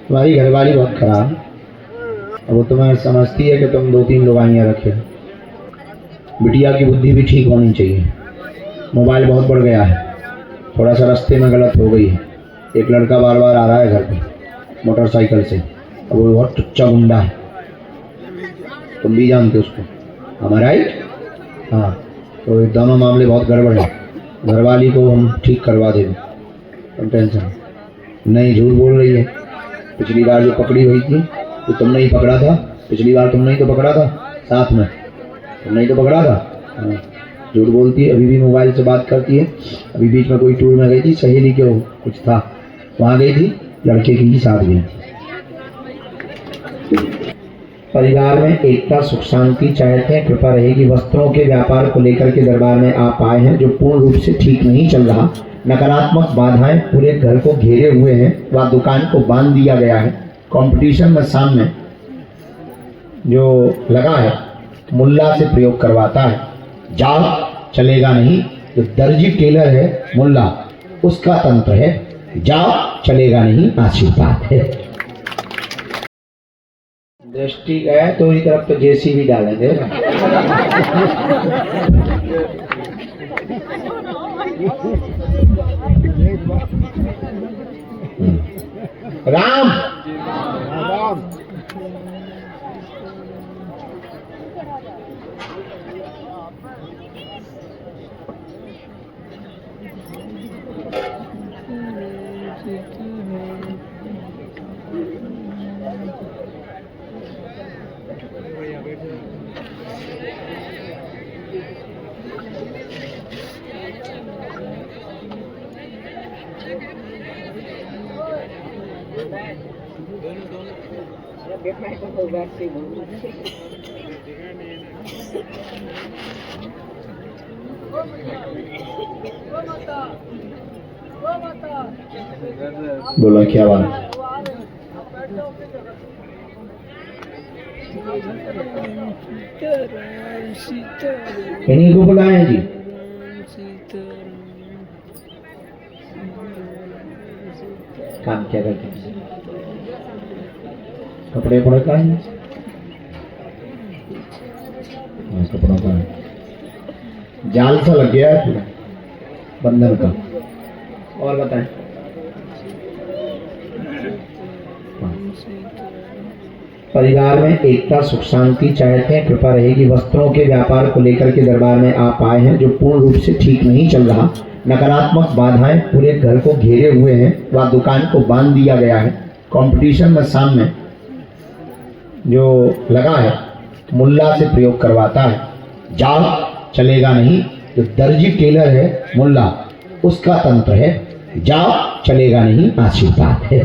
तुम्हारी घरवाली बहुत खराब, अब वो तुम्हें समझती है कि तुम 2-3 लुगाइयाँ रखे। बिटिया की बुद्धि भी ठीक होनी चाहिए। मोबाइल बहुत बढ़ गया है, थोड़ा सा रास्ते में गलत हो गई है। एक लड़का बार बार आ रहा है घर पे मोटरसाइकिल से, अब वो बहुत टुच्चा गुंडा है, तुम भी जानते उसको, हमारा राइट। हाँ, तो ये दोनों मामले बहुत गड़बड़ है। घरवाली को हम ठीक करवा देंगे, तुम टेंशन नहीं। झूठ बोल रही है। पिछली बार जो पकड़ी हुई थी तो तुमने ही पकड़ा था, पिछली बार तुमने ही तो पकड़ा था, साथ में तुमने ही तो पकड़ा था। हाँ, झूठ बोलती है। अभी भी मोबाइल से बात करती है। अभी बीच में कोई टूर में गई थी, सहेली के कुछ था, वहाँ गई थी, लड़के की साथ गई थी। परिवार में एकता सुख शांति चाहते हैं, कृपा रहेगी। वस्त्रों के व्यापार को लेकर के दरबार में आप आए हैं जो पूर्ण रूप से ठीक नहीं चल रहा। नकारात्मक बाधाएं पूरे घर को घेरे हुए हैं, वह दुकान को बांध दिया गया है। कंपटीशन में सामने जो लगा है मुल्ला से प्रयोग करवाता है, जाओ चलेगा नहीं। जो दर्जी टेलर है मुल्ला, उसका तंत्र है जाओ चलेगा नहीं, आशीर्वाद है। दृष्टि है तो इस तरफ तो जेसीबी डालेंगे। राम राम बोला क्या बात। इन्हीं को बुलाए जी। काम क्या करते हैं? कपड़े पड़े का है, कपड़ा का जाल सा लग गया है पूरा बंधन का। और बताएं। परिवार में एकता सुख शांति चाहते हैं, कृपा रहेगी। वस्त्रों के व्यापार को लेकर के दरबार में आप आए हैं जो पूर्ण रूप से ठीक नहीं चल रहा। नकारात्मक बाधाएं पूरे घर को घेरे हुए हैं, वह दुकान को बांध दिया गया है। कंपटीशन में सामने जो लगा है मुल्ला से प्रयोग करवाता है, जाओ चलेगा नहीं। जो दर्जी टेलर है मुल्ला, उसका तंत्र है जाओ चलेगा नहीं, आशीर्वाद है।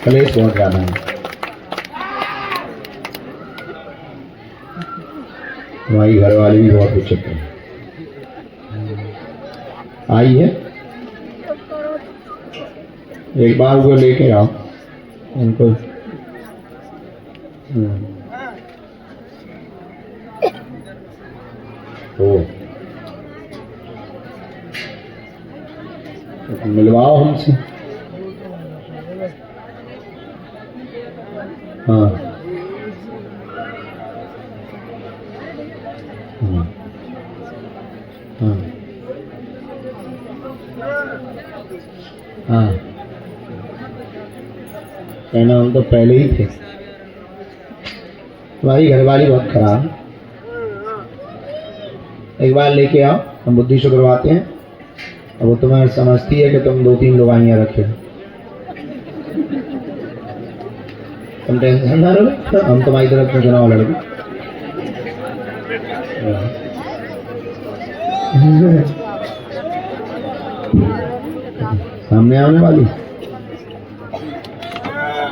कलेश बहुत ज्यादा है। हमारी घरवाली भी बहुत विचित्र है। आई है, एक बार वो लेके आओ उनको। तो मिलवाओ हमसे। हाँ हाँ हाँ हाँ, कहना हम तो पहले ही थे। तुम्हारी घरवाली बहुत खराब, एक बार लेके आओ, हम बुद्धि से करवाते हैं। अब वो तुम्हें समझती है कि तुम 2-3 लुगाइयाँ रखे, तुम टेंशन ना लो, हम तुम्हारी तरफ से चुनाव लड़ेंगे। सामने आने वाली,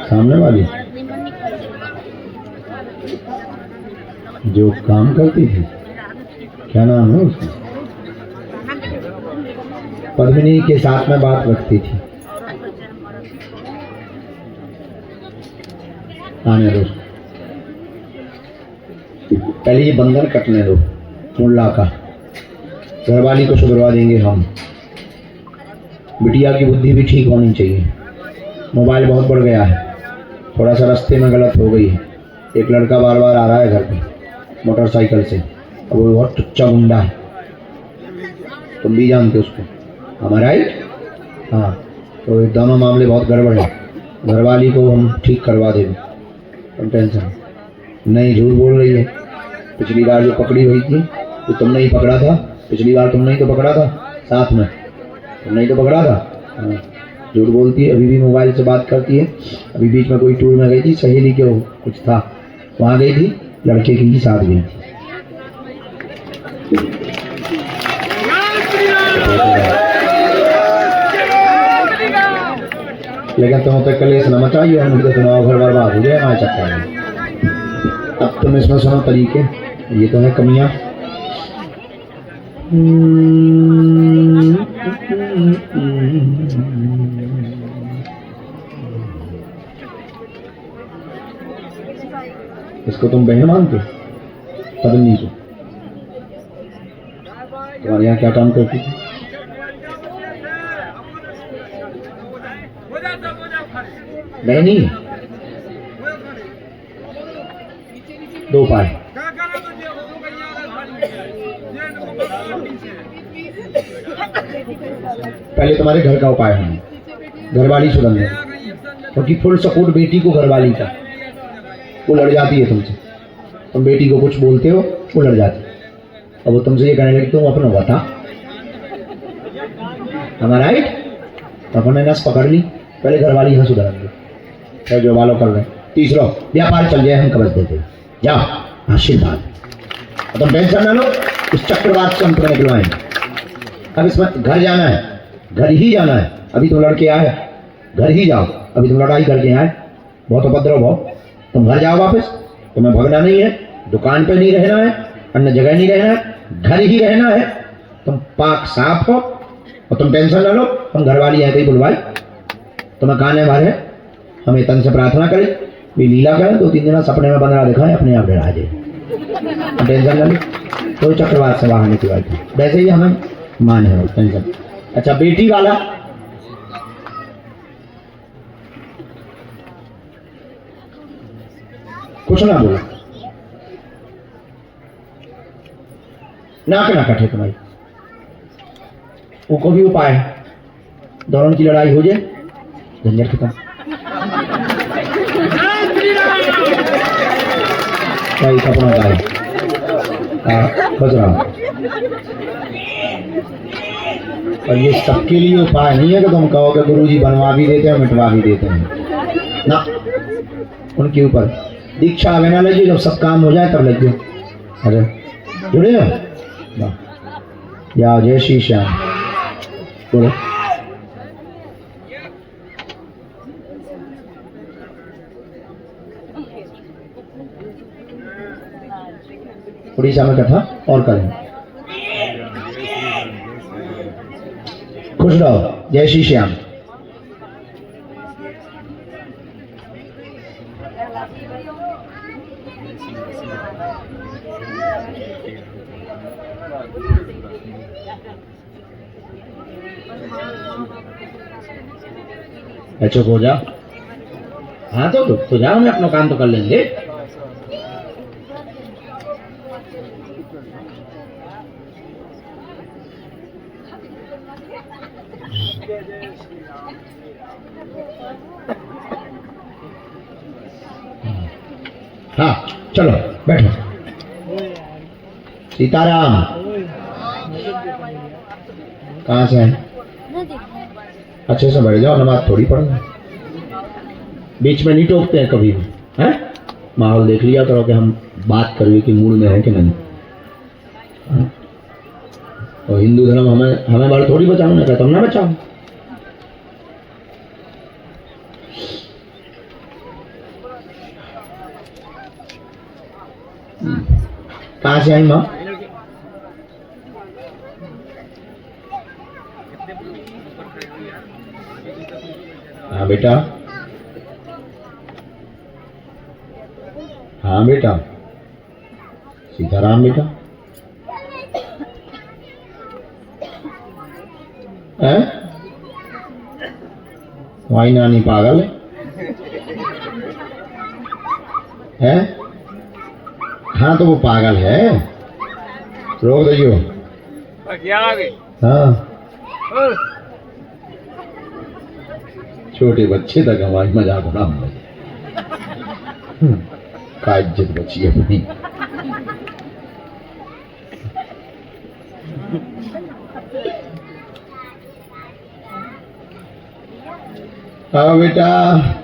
सामने वाली जो काम करती थी, क्या नाम है उसका? पद्मिनी के साथ में बात रखती थी। आने दो, पहले ये बंधन कटने दो मुल्ला का, घरवाली को सुधरवा देंगे हम। बिटिया की बुद्धि भी ठीक होनी चाहिए। मोबाइल बहुत बढ़ गया है, थोड़ा सा रास्ते में गलत हो गई है। एक लड़का बार बार आ रहा है घर पे मोटरसाइकिल से, और वो बहुत टुच्चा गुंडा है, तुम भी जानते उसको, हमारा राइट? हाँ, तो ये दोनों मामले बहुत गड़बड़ है। घरवाली को हम ठीक करवा देंगे, तुम टेंशन नहीं। झूठ बोल रही है। पिछली बार जो पकड़ी हुई थी तो तुमने ही पकड़ा था, पिछली बार तुमने ही तो पकड़ा था साथ में, तुमने ही तो पकड़ा था। हाँ, झूठ बोलती है, अभी भी मोबाइल से बात करती है। अभी बीच में कोई टूर में गई थी, सहेली के कुछ था, वहाँ गई थी, लड़के की साथ गई थी। लेकिन तुम तो कलेश न मचाइए, हम तो तुम्हारा घर बर्बाद हो जाए हमारे चक्कर में। अब तुम इसमें सुनो तरीके, ये तो है कमियां। इसको तुम बहन मानते पत्नी को? तुम्हारे यहाँ क्या काम करती थी? बहनी, दो पाए। पहले तुम्हारे घर का उपाय है, घरवाली सुधरने, क्योंकि फुल सपोर्ट बेटी को घरवाली का। वो लड़ जाती है तुमसे, तुम बेटी को कुछ बोलते हो वो लड़ जाती है, और वो तुमसे ये कहने लगी तुम अपना बता, हमारा राइट? तो अपने नस पकड़ ली, पहले घरवाली यहाँ सुधरेंगे, फिर जो वालों कर रहे हैं। तीसरा, व्यापार चल जाए, हम कब्ज देते हैं, जाओ आशीर्वाद। तुम टेंशन ना लो, इस चक्रवात से हम तुम्हें निकलवाएंगे। अब इसमें घर जाना है, घर ही जाना है। अभी तुम लड़के आए, घर ही जाओ। अभी तुम लड़ाई करके आए, बहुत उपद्रव हो, तुम घर जाओ वापस। तुम्हें भगना नहीं है, दुकान पे नहीं रहना है, अन्य जगह नहीं रहना है, घर ही रहना है। तुम पाक साफ हो, और तुम टेंशन ना लो, हम घरवाली है कहीं बुलवाई, तुम्हें कान है भरे, हमें तन से प्रार्थना करें, भी लीला करें, 2-3 दिन सपने में बंदरा दिखाए, अपने आप डरा जाए, टेंशन ना लो। तो चक्रवात से बाहर निकल, वैसे ही हमें मान है टेंशन। अच्छा, बेटी वाला कुछ ना बोलो, नाक ना कटे तुम्हारी, वो को भी उपाय है, दोनों की लड़ाई हो जाए, झंझट खत्म। अपना गाय बच रहा। और ये सबके लिए उपाय नहीं है कि तुम कहोगे गुरुजी बनवा भी देते हैं मिटवा भी देते हैं ना, उनके ऊपर दीक्षा आगे ना लगे, जब सब काम हो जाए तब लग जाओ। अरे जुड़े हो या जय श्री श्याम बोलो। उड़ीसा में कथा और करें। खुश रहो, जय श्री श्याम। चुप हो जाओ। हाँ तो जाओ, मैं अपना काम तो कर लेंगे। हाँ चलो बैठो। सीताराम कहाँ से हैं? अच्छे से बैठ जाओ, नमाज थोड़ी पढ़ना, बीच में नहीं टोकते हैं कभी भी, हैं? माहौल देख लिया करो कि हम बात करें कि मूड में है कि नहीं। और हिंदू धर्म हमें बार थोड़ी बचाओ, ना तुम ना बचाओ। कहाँ से आई माँ? हाँ बेटा, हाँ बेटा, सीताराम बेटा। हैं? तुम्हारी नानी पागल है? हाँ तो वो पागल है, रोक दो। हाँ छोटे बच्चे तक हमारी मजाक उड़ा का इज्जत बची अपनी। हाँ बेटा,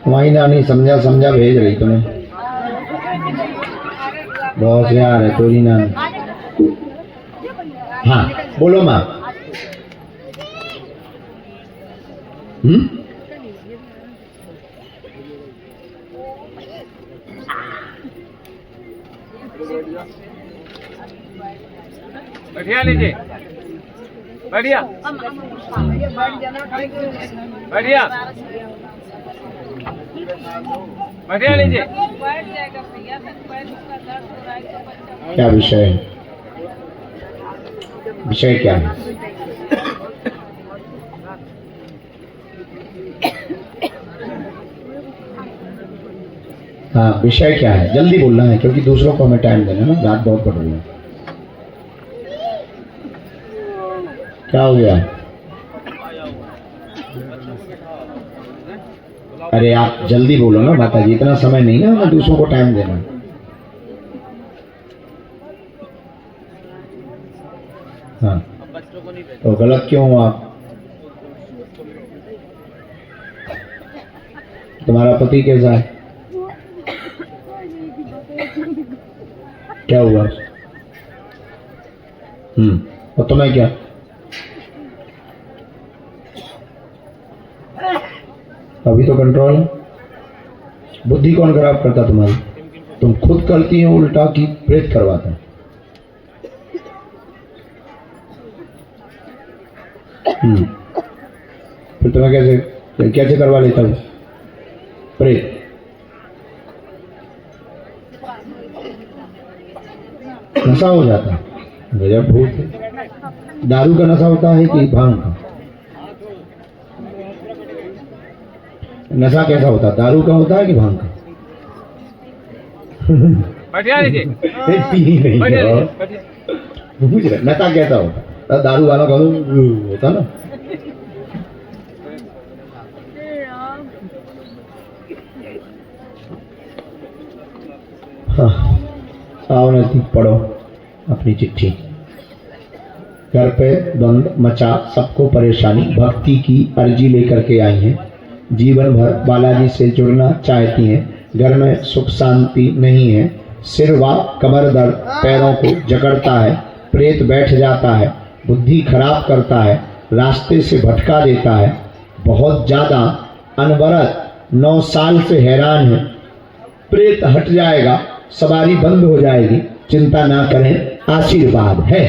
तुम्हारी नानी समझा समझा भेज रही तुम्हें, बहुत प्यार है तेरी नानी। हाँ बोलो माँ। बैठिया लीजिए, बैठिया बैठिया बैठिया लीजिए। क्या विषय है? विषय क्या है? हाँ विषय क्या है? जल्दी बोलना है क्योंकि दूसरों को हमें टाइम देना ना, रात बहुत पड़ रही है। क्या हो गया? अरे आप जल्दी बोलो ना माता जी, इतना समय नहीं है हमें दूसरों को टाइम देना। हाँ तो गलत क्यों हुआ? तुम्हारा पति कैसा है? क्या हुआ? और तुम्हें क्या? अभी तो कंट्रोल है। बुद्धि कौन खराब करता तुम्हारी? तुम खुद करती हो उल्टा कि प्रेत करवाता है? फिर तुम्हें कैसे कैसे करवा लेता हूँ प्रेत? नशा हो जाता है, गजब भूत है। दारू का नशा होता है कि भांग का? नशा कैसा होता है? दारू का होता है कि भांग का? बैठिया लीजिए, नशा कैसा होता? दारू वाला का होता ना। हाँ आओ नजदीक, पढ़ो अपनी चिट्ठी। घर पे द्वंद मचा, सबको परेशानी, भक्ति की अर्जी लेकर के आई हैं। जीवन भर बालाजी से जुड़ना चाहती हैं। घर में सुख शांति नहीं है। सिर व कमर दर्द, पैरों को जकड़ता है। प्रेत बैठ जाता है, बुद्धि खराब करता है, रास्ते से भटका देता है। बहुत ज्यादा अनवरत 9 साल से हैरान है। प्रेत हट जाएगा, सवारी बंद हो जाएगी, चिंता ना करें, आशीर्वाद है।